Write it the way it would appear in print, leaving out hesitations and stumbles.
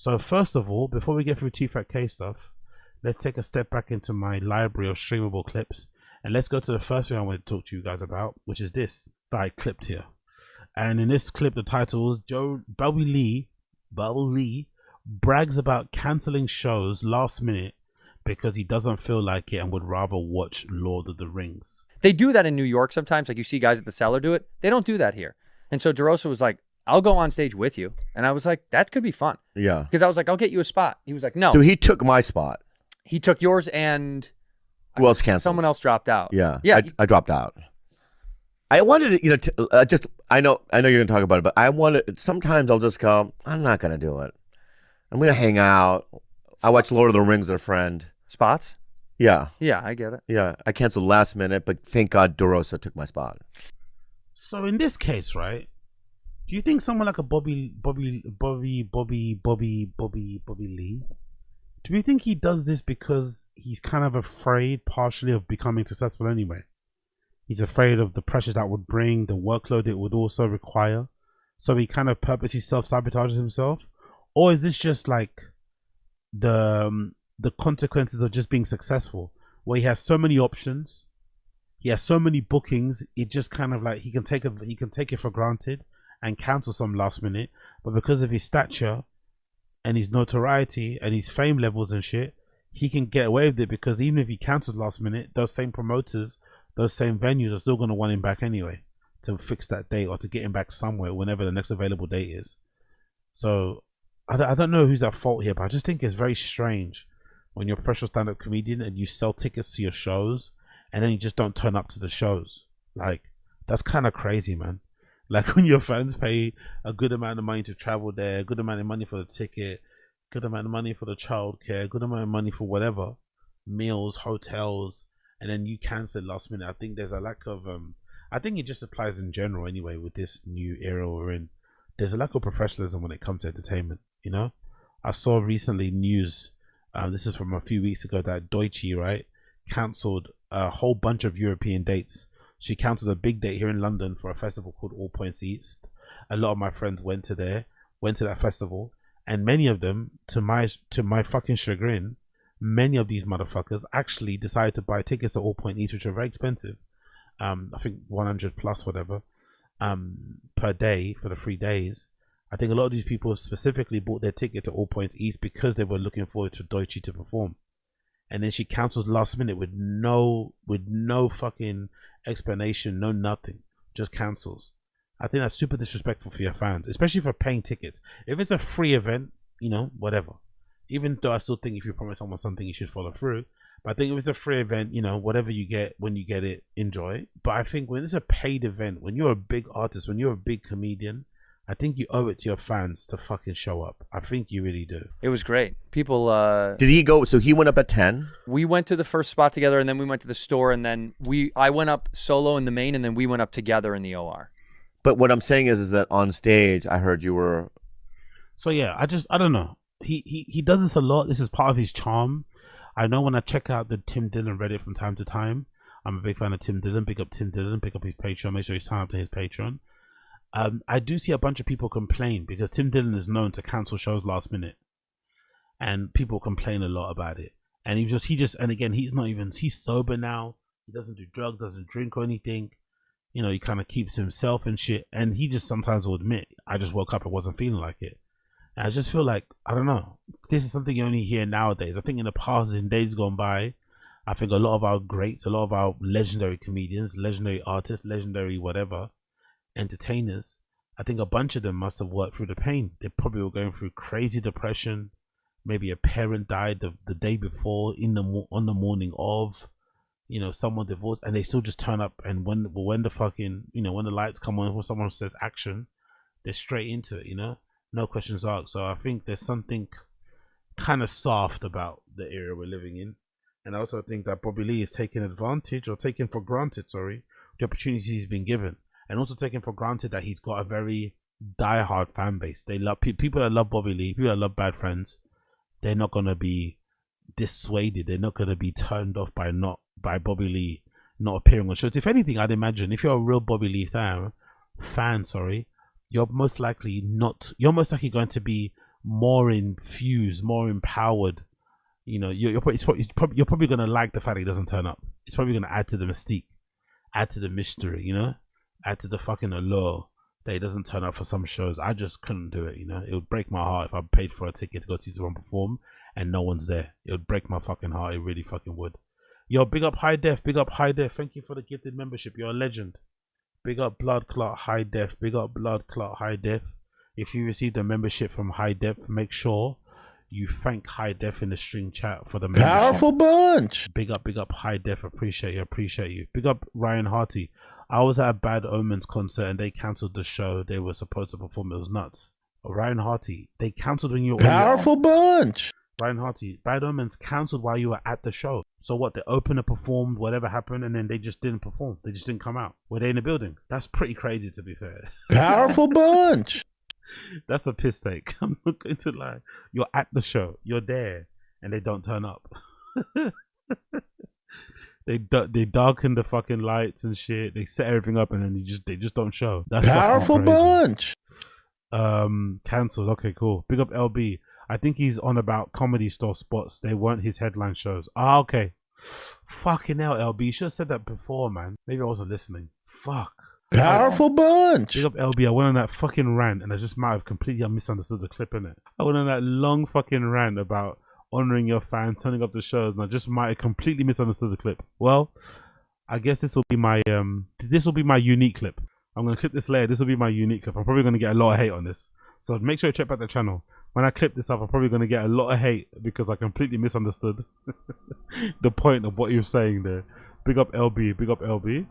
So first of all, before we get through T-Fat-K stuff, let's take a step back into my library of streamable clips, and let's go to the first thing I want to talk to you guys about, which is this that I clipped here. And in this clip, the title is Bobby Lee brags about cancelling shows last minute because he doesn't feel like it and would rather watch Lord of the Rings. They do that in New York sometimes. Like you see guys at the Cellar do it. They don't do that here. And so DeRosa was like, I'll go on stage with you. And I was like, that could be fun. Yeah. Because I was like, I'll get you a spot. He was like, no. So he took my spot. He took yours and who else canceled? Someone else dropped out. Yeah. Yeah. I dropped out. I wanted to, I know you're going to talk about it, but I wanted, sometimes I'll just go, I'm not going to do it. I'm going to hang out. I watch Lord of the Rings with a friend. Spots? Yeah. Yeah, I get it. Yeah. I canceled last minute, but thank God DeRosa took my spot. So in this case, right, do you think someone like a Bobby Lee, do you think he does this because he's kind of afraid partially of becoming successful anyway? He's afraid of the pressures that would bring, the workload it would also require. So he kind of purposely self-sabotages himself? Or is this just like the consequences of just being successful, where he has so many options, he has so many bookings, it just kind of like he can take it for granted and cancel some last minute, but because of his stature and his notoriety and his fame levels and shit, he can get away with it, because even if he cancels last minute, those same promoters, those same venues are still going to want him back anyway to fix that date or to get him back somewhere whenever the next available date is. So I don't know who's at fault here, but I just think it's very strange when you're a professional stand-up comedian and you sell tickets to your shows and then you just don't turn up to the shows. Like, that's kind of crazy, man. Like, when your fans pay a good amount of money to travel there, a good amount of money for the ticket, good amount of money for the childcare, good amount of money for whatever, meals, hotels, and then you cancel last minute. I think there's a lack of I think it just applies in general anyway with this new era we're in. There's a lack of professionalism when it comes to entertainment, you know? I saw recently news, this is from a few weeks ago, that Deutsche, right, cancelled a whole bunch of European dates. She cancelled a big date here in London for a festival called All Points East. A lot of my friends went to that festival, and many of them, to my fucking chagrin, many of these motherfuckers actually decided to buy tickets to All Point East, which are very expensive. I think 100 plus whatever per day for the 3 days. I think a lot of these people specifically bought their ticket to All Points East because they were looking forward to Deutsche to perform. And then she cancels last minute with no fucking explanation, no nothing, just cancels. I think that's super disrespectful for your fans, especially for paying tickets. If it's a free event, you know, whatever. Even though I still think if you promise someone something, you should follow through. But I think if it's a free event, you know, whatever you get, when you get it, enjoy. But I think when it's a paid event, when you're a big artist, when you're a big comedian, I think you owe it to your fans to fucking show up. I think you really do. It was great. People Did he go, so he went up at 10? We went to the first spot together, and then we went to the store, and then I went up solo in the main, and then we went up together in the OR. But what I'm saying is that on stage, I heard you were... So yeah, I don't know. He does this a lot. This is part of his charm. I know when I check out the Tim Dillon Reddit from time to time, I'm a big fan of Tim Dillon. Pick up Tim Dillon, pick up his Patreon, make sure you sign up to his Patreon. I do see a bunch of people complain because Tim Dillon is known to cancel shows last minute, and people complain a lot about it. And and again, he's sober now. He doesn't do drugs, doesn't drink or anything. You know, he kind of keeps himself and shit. And he just sometimes will admit, I just woke up and wasn't feeling like it. And I just feel like, I don't know, this is something you only hear nowadays. I think in the past, in days gone by, I think a lot of our greats, a lot of our legendary comedians, legendary artists, legendary whatever, entertainers, I think a bunch of them must have worked through the pain. They probably were going through crazy depression. Maybe a parent died the day before, on the morning of, you know, someone divorced, and they still just turn up. And when the fucking, you know, when the lights come on, when someone says action, they're straight into it, you know, no questions asked. So I think there's something kind of soft about the era we're living in. And I also think that Bobby Lee is taking for granted, the opportunities he's been given. And also taking for granted that he's got a very diehard fan base. They love people that love Bobby Lee, people that love Bad Friends. They're not gonna be dissuaded. They're not gonna be turned off by Bobby Lee not appearing on shows. If anything, I'd imagine if you're a real Bobby Lee fan, you're most likely going to be more infused, more empowered. You know, you're probably gonna like the fact that he doesn't turn up. It's probably gonna add to the mystique, add to the mystery. You know, add to the fucking allure that he doesn't turn up for some shows. I just couldn't do it. You know, it would break my heart if I paid for a ticket to go see someone perform and no one's there. It would break my fucking heart. It really fucking would. Yo, big up High Def. Big up High Def. Thank you for the gifted membership. You're a legend. Big up Blood Clot High Def. Big up Blood Clot High Def. If you received a membership from High Def, make sure you thank High Def in the string chat for the membership. Powerful bunch. Big up High Def. Appreciate you. Big up Ryan Harty. I was at a Bad Omens concert and they cancelled the show they were supposed to perform. It was nuts. Ryan Harty, they cancelled when you were Powerful bunch. Ryan Harty, Bad Omens cancelled while you were at the show. So what? The opener performed, whatever happened, and then they just didn't perform. They just didn't come out. Were they in the building? That's pretty crazy, to be fair. Powerful bunch. That's a piss take. I'm not going to lie. You're at the show. You're there, and they don't turn up. They darken the fucking lights and shit. They set everything up, and then they just don't show. That's Powerful bunch. Cancelled. Okay, cool. Big up LB. I think he's on about Comedy Store spots. They weren't his headline shows. Ah, okay. Fucking hell, LB. You should have said that before, man. Maybe I wasn't listening. Fuck. Powerful bunch. Big up LB. I went on that fucking rant, and I just might have completely misunderstood the clip in it. I went on that long fucking rant about honoring your fans, turning up the shows, and I just might have completely misunderstood the clip. Well, I guess this will be my unique clip. I'm gonna clip this later. This will be my unique clip. I'm probably gonna get a lot of hate on this, so make sure you check out the channel. When I clip this up, I'm probably gonna get a lot of hate because I completely misunderstood the point of what you're saying there. Big up LB. Big up LB.